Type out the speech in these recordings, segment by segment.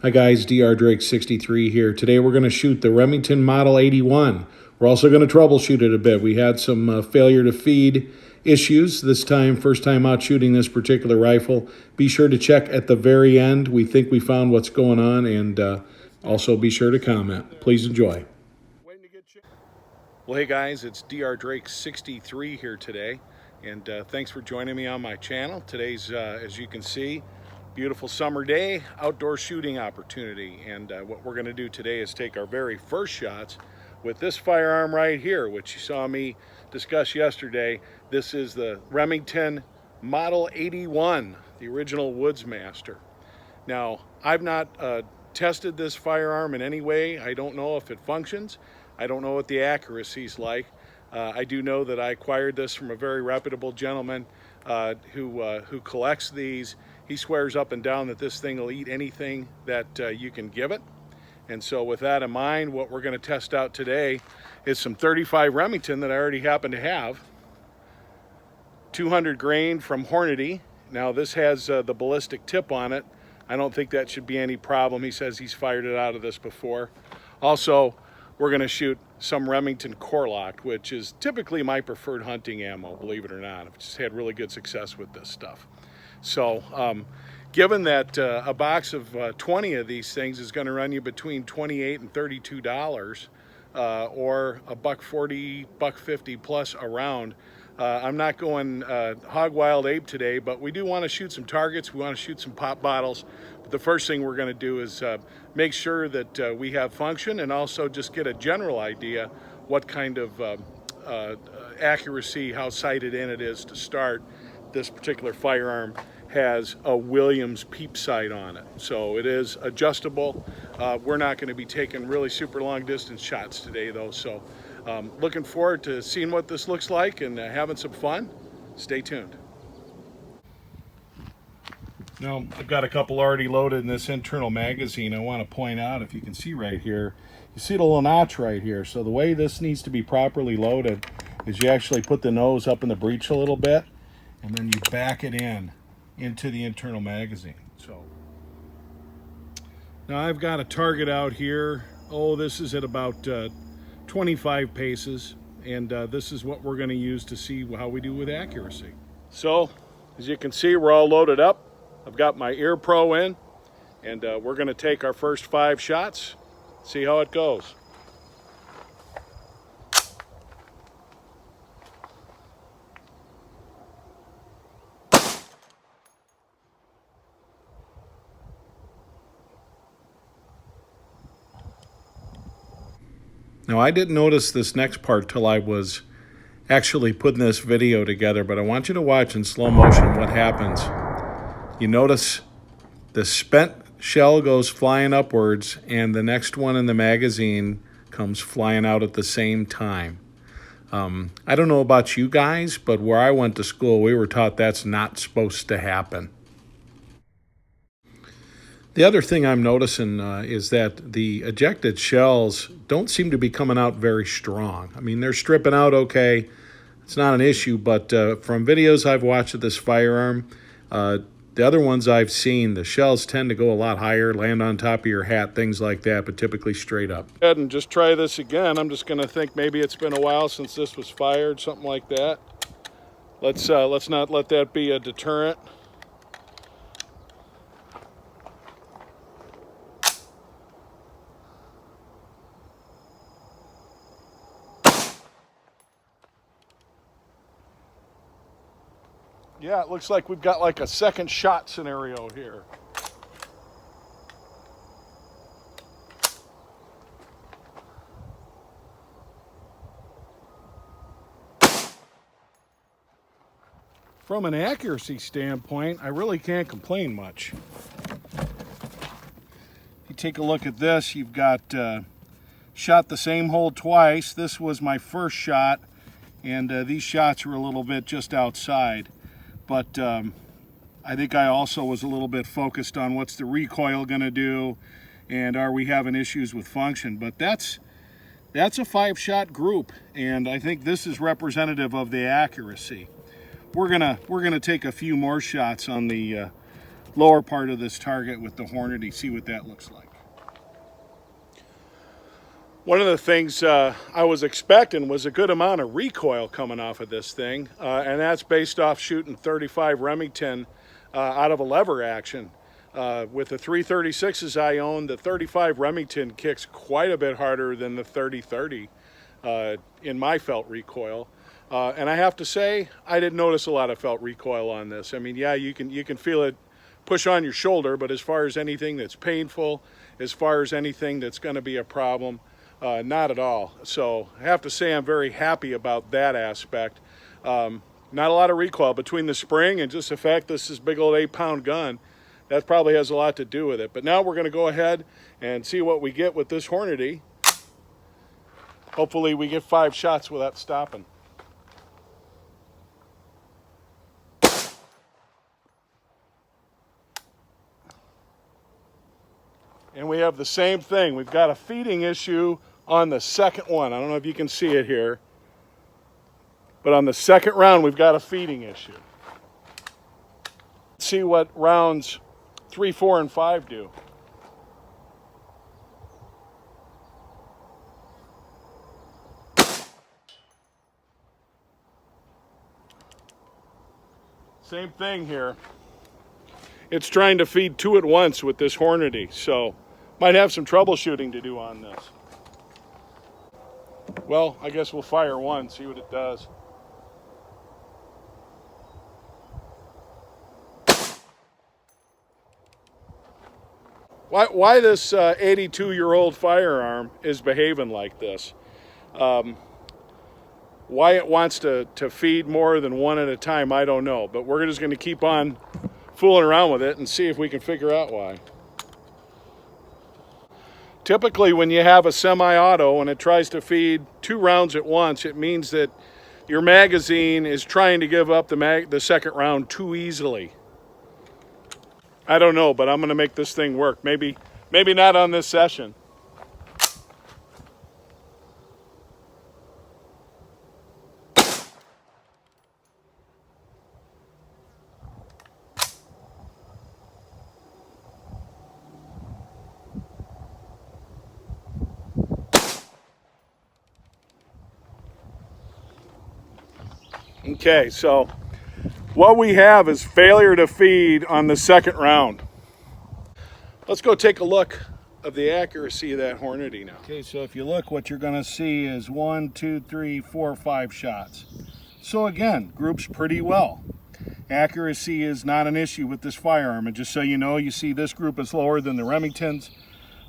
Hi guys, Dr. Drake 63 here. Today we're going to shoot the Remington Model 81. We're also going to troubleshoot it a bit. We had some failure to feed issues this time, first time out shooting this particular rifle. Be sure to check at the very end. We think we found what's going on, and also be sure to comment. Please enjoy. Well, hey guys, it's Dr. Drake 63 here today, and thanks for joining me on my channel. Today's, as you can see, beautiful summer day, outdoor shooting opportunity, and what we're going to do today is take our very first shots with this firearm right here, which you saw me discuss yesterday. This is the Remington Model 81, the original Woodsmaster. Now, I've not tested this firearm in any way. I don't know if it functions. I don't know what the accuracy is like. I do know that I acquired this from a very reputable gentleman who collects these. He swears up and down that this thing will eat anything that you can give it. And so with that in mind, what we're going to test out today is some 35 Remington that I already happen to have. 200 grain from Hornady. Now this has the ballistic tip on it. I don't think that should be any problem. He says he's fired it out of this before. Also, we're going to shoot some Remington Core-Locked, which is typically my preferred hunting ammo, believe it or not. I've just had really good success with this stuff. So given that a box of 20 of these things is going to run you between $28 and $32, or $140, $150 plus around, I'm not going hog wild ape today, but we do want to shoot some targets. We want to shoot some pop bottles. But the first thing we're going to do is make sure that we have function, and also just get a general idea what kind of accuracy, how sighted in it is to start. This particular firearm has a Williams peep sight on it, so it is adjustable. We're not going to be taking really super long distance shots today though, so looking forward to seeing what this looks like and having some fun. Stay tuned. Now, I've got a couple already loaded in this internal magazine. I want to point out, if you can see right here, you see the little notch right here. So the way this needs to be properly loaded is you actually put the nose up in the breech a little bit, and then you back it into the internal magazine. So now I've got a target out here. Oh, this is at about 25 paces, and this is what we're going to use to see how we do with accuracy. So as you can see, we're all loaded up. I've got my Ear Pro in, and we're going to take our first 5 shots, see how it goes. Now, I didn't notice this next part till I was actually putting this video together, but I want you to watch in slow motion what happens. You notice the spent shell goes flying upwards, and the next one in the magazine comes flying out at the same time. I don't know about you guys, but where I went to school, we were taught that's not supposed to happen. The other thing I'm noticing is that the ejected shells don't seem to be coming out very strong. I mean, they're stripping out okay. It's not an issue, but from videos I've watched of this firearm, the other ones I've seen, the shells tend to go a lot higher, land on top of your hat, things like that, but typically straight up. Go ahead and just try this again. I'm just going to think maybe it's been a while since this was fired, something like that. Let's not let that be a deterrent. Yeah, it looks like we've got like a second shot scenario here. From an accuracy standpoint, I really can't complain much. If you take a look at this, you've got shot the same hole twice. This was my first shot, and these shots were a little bit just outside. But I think I also was a little bit focused on what's the recoil going to do, and are we having issues with function. But that's a 5-shot group, and I think this is representative of the accuracy. We're gonna take a few more shots on the lower part of this target with the Hornady, see what that looks like. One of the things I was expecting was a good amount of recoil coming off of this thing, and that's based off shooting 35 Remington out of a lever action. With the 336s I own, the 35 Remington kicks quite a bit harder than the 30-30 in my felt recoil. And I have to say, I didn't notice a lot of felt recoil on this. I mean, yeah, you can feel it push on your shoulder, but as far as anything that's painful, as far as anything that's going to be a problem, not at all. So I have to say I'm very happy about that aspect. Not a lot of recoil between the spring and just the fact this is a big old 8-pound gun. That probably has a lot to do with it. But now we're going to go ahead and see what we get with this Hornady. Hopefully we get 5 shots without stopping. And we have the same thing. We've got a feeding issue on the second one. I don't know if you can see it here. But on the second round, we've got a feeding issue. Let's see what rounds 3, 4, and 5 do. Same thing here. It's trying to feed 2 at once with this Hornady, so might have some troubleshooting to do on this. Well, I guess we'll fire one, see what it does. Why this 82-year-old firearm is behaving like this. Why it wants to feed more than one at a time, I don't know. But we're just going to keep on fooling around with it and see if we can figure out why. Typically, when you have a semi-auto and it tries to feed 2 rounds at once, it means that your magazine is trying to give up the second round too easily. I don't know, but I'm going to make this thing work. Maybe not on this session. Okay, so what we have is failure to feed on the second round. Let's go take a look of the accuracy of that Hornady now. Okay, so if you look, what you're going to see is 1, 2, 3, 4, 5 shots. So again, groups pretty well. Accuracy is not an issue with this firearm, and just so you know, you see this group is lower than the Remingtons.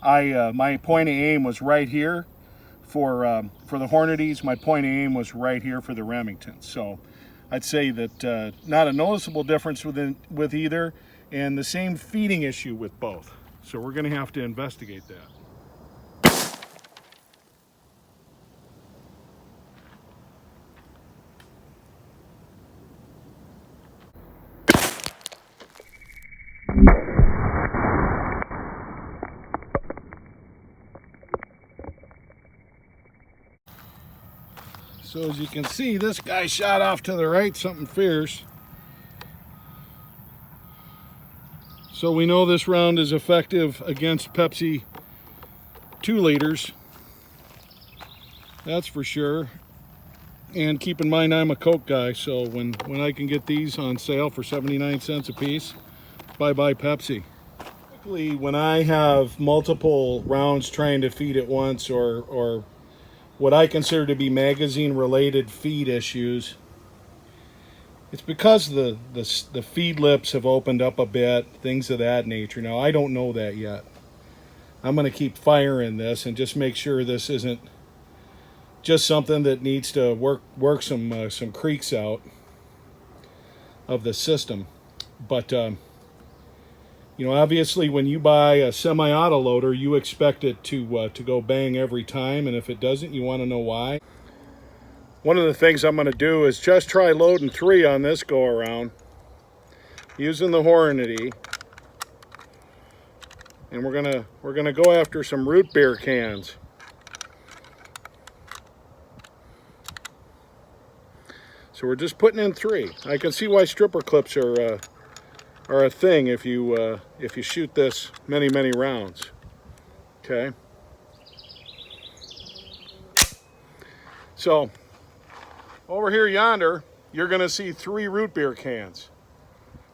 My point of aim was right here for the Hornadys. My point of aim was right here for the Remingtons. So I'd say that not a noticeable difference with either, and the same feeding issue with both. So we're going to have to investigate that. So as you can see, this guy shot off to the right, something fierce. So we know this round is effective against Pepsi 2 liters. That's for sure. And keep in mind, I'm a Coke guy, so when I can get these on sale for 79 cents a piece, bye-bye Pepsi. Typically, when I have multiple rounds trying to feed at once, or what I consider to be magazine-related feed issues, it's because the feed lips have opened up a bit, things of that nature. Now, I don't know that yet. I'm going to keep firing this and just make sure this isn't just something that needs to work some creaks out of the system. But you know, obviously, when you buy a semi-auto loader, you expect it to go bang every time, and if it doesn't, you want to know why. One of the things I'm going to do is just try loading 3 on this go around using the Hornady, and we're gonna go after some root beer cans. So we're just putting in 3. I can see why stripper clips are are a thing if you shoot this many rounds. Okay. So over here yonder, you're going to see 3 root beer cans.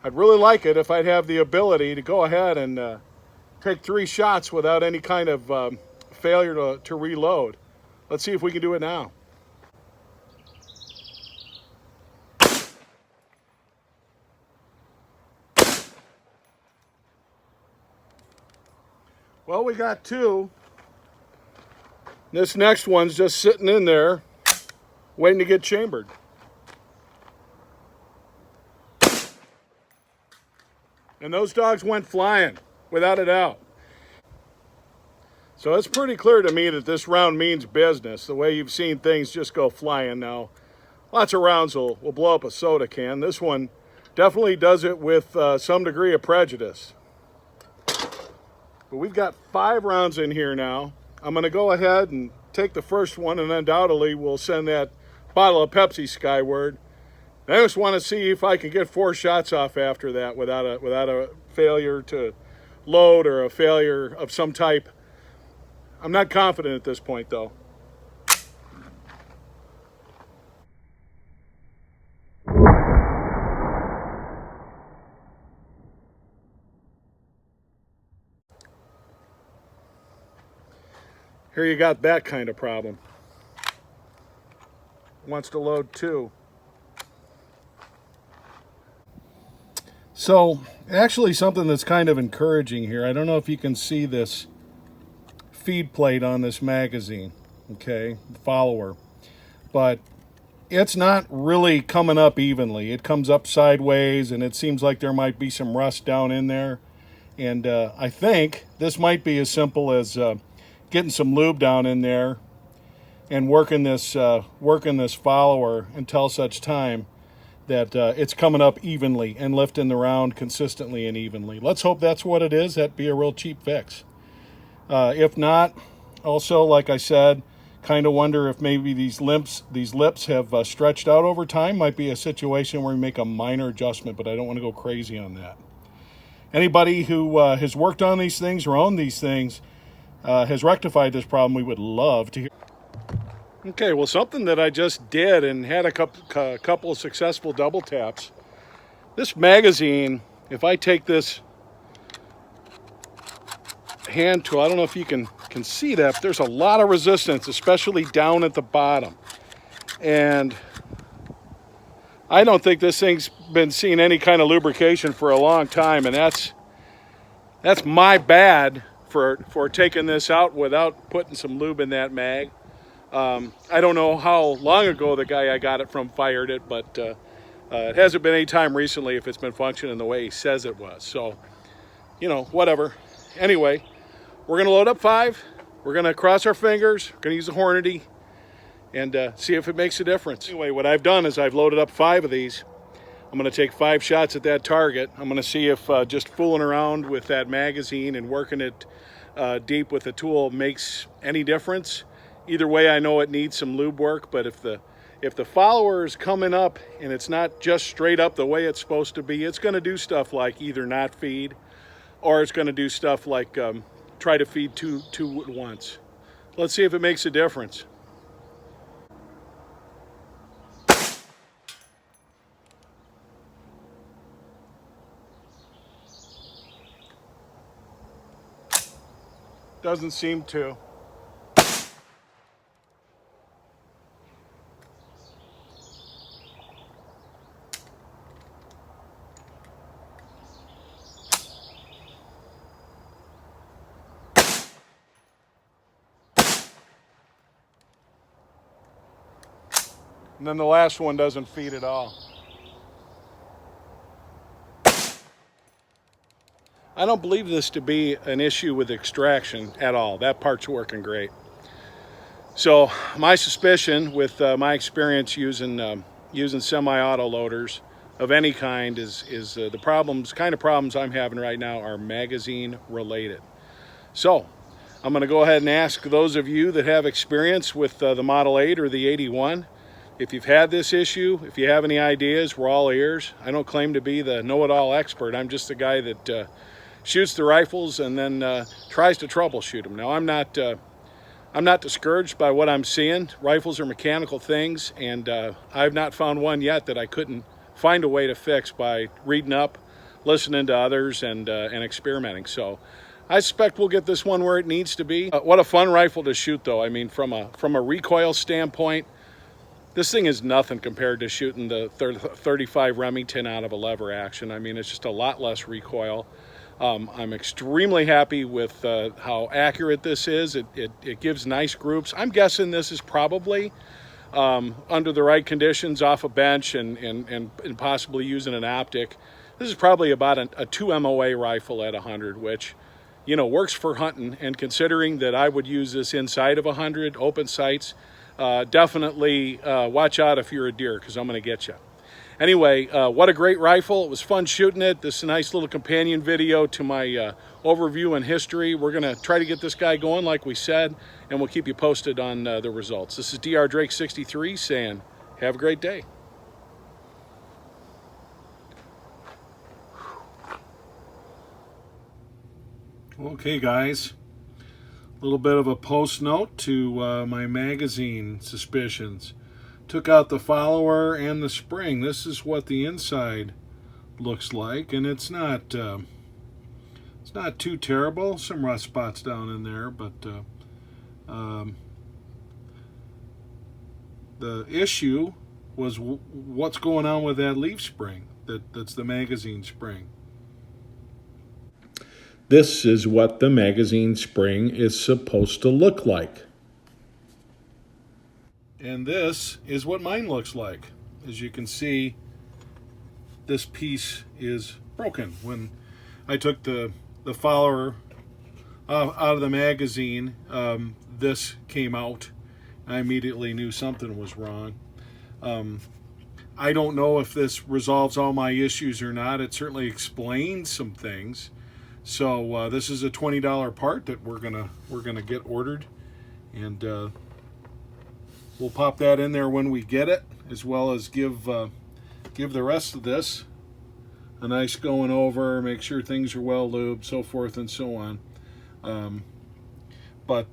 I'd really like it if I'd have the ability to go ahead and take 3 shots without any kind of failure to reload. Let's see if we can do it now. Well, we got 2. This next one's just sitting in there waiting to get chambered. And those dogs went flying, without a doubt. So it's pretty clear to me that this round means business, the way you've seen things just go flying now. Lots of rounds will blow up a soda can. This one definitely does it with some degree of prejudice. But we've got 5 rounds in here now. I'm going to go ahead and take the first one, and undoubtedly we'll send that bottle of Pepsi skyward. I just want to see if I can get 4 shots off after that without a failure to load or a failure of some type. I'm not confident at this point, though. Here you got that kind of problem. Wants to load 2. So actually something that's kind of encouraging here. I don't know if you can see this feed plate on this magazine, okay, the follower, but it's not really coming up evenly. It comes up sideways, and it seems like there might be some rust down in there. And I think this might be as simple as getting some lube down in there and working this follower until such time that it's coming up evenly and lifting the round consistently and evenly. Let's hope that's what it is. That'd be a real cheap fix. If not, also, like I said, kind of wonder if maybe these lips have stretched out over time. Might be a situation where we make a minor adjustment, but I don't want to go crazy on that. Anybody who has worked on these things or owned these things has rectified this problem, we would love to hear. Okay, well, something that I just did and had a couple of successful double taps. This magazine, if I take this hand tool, I don't know if you can see that, but there's a lot of resistance, especially down at the bottom. And I don't think this thing's been seeing any kind of lubrication for a long time, and that's my bad for taking this out without putting some lube in that mag. I don't know how long ago the guy I got it from fired it, but it hasn't been any time recently if it's been functioning the way he says it was. So, you know, whatever. Anyway, we're going to load up 5. We're going to cross our fingers. We're going to use the Hornady and see if it makes a difference. Anyway, what I've done is I've loaded up 5 of these. I'm going to take 5 shots at that target. I'm going to see if just fooling around with that magazine and working it deep with the tool makes any difference. Either way, I know it needs some lube work, but if the follower is coming up and it's not just straight up the way it's supposed to be, it's going to do stuff like either not feed, or it's going to do stuff like try to feed two at once. Let's see if it makes a difference. Doesn't seem to. And then the last one doesn't feed at all. I don't believe this to be an issue with extraction at all. That part's working great. So my suspicion with my experience using semi-auto loaders of any kind is the kind of problems I'm having right now are magazine related. So I'm going to go ahead and ask those of you that have experience with the Model 8 or the 81 If you've had this issue, if you have any ideas, we're all ears. I don't claim to be the know-it-all expert. I'm just the guy that shoots the rifles and then tries to troubleshoot them. Now, I'm not discouraged by what I'm seeing. Rifles are mechanical things, and I've not found one yet that I couldn't find a way to fix by reading up, listening to others, and experimenting. So I suspect we'll get this one where it needs to be. What a fun rifle to shoot, though. I mean, from a recoil standpoint, this thing is nothing compared to shooting the 35 Remington out of a lever action. I mean, it's just a lot less recoil. I'm extremely happy with how accurate this is. It gives nice groups. I'm guessing this is probably under the right conditions off a bench and possibly using an optic. This is probably about a 2 MOA rifle at 100, which, you know, works for hunting. And considering that I would use this inside of 100 open sights, definitely watch out if you're a deer, because I'm going to get you. Anyway, what a great rifle. It was fun shooting it. This is a nice little companion video to my overview and history. We're going to try to get this guy going like we said, and we'll keep you posted on the results. This is Dr. Drake 63 saying, have a great day. Okay, guys. A little bit of a post note to my magazine suspicions. Took out the follower and the spring. This is what the inside looks like, and it's not too terrible. Some rust spots down in there, but the issue was what's going on with that leaf spring. That's the magazine spring. This is what the magazine spring is supposed to look like. And this is what mine looks like. As you can see, this piece is broken. When I took the follower out of the magazine, this came out. I immediately knew something was wrong. I don't know if this resolves all my issues or not. It certainly explains some things. So this is a $20 part that we're gonna get ordered, and we'll pop that in there when we get it, as well as give the rest of this a nice going over, make sure things are well lubed, so forth and so on. But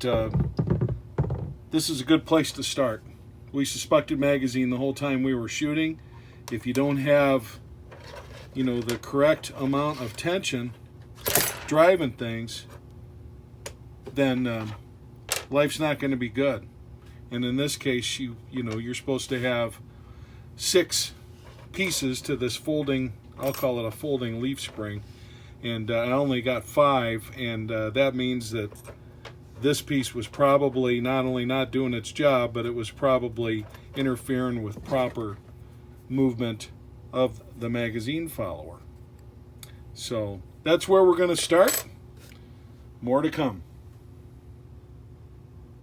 this is a good place to start. We suspected magazine the whole time we were shooting. If you don't have, you know, the correct amount of tension driving things, then life's not going to be good. And in this case, you know, you're supposed to have 6 pieces to this folding, I'll call it a folding leaf spring, and I only got 5, and that means that this piece was probably not only not doing its job, but it was probably interfering with proper movement of the magazine follower. So that's where we're going to start. More to come.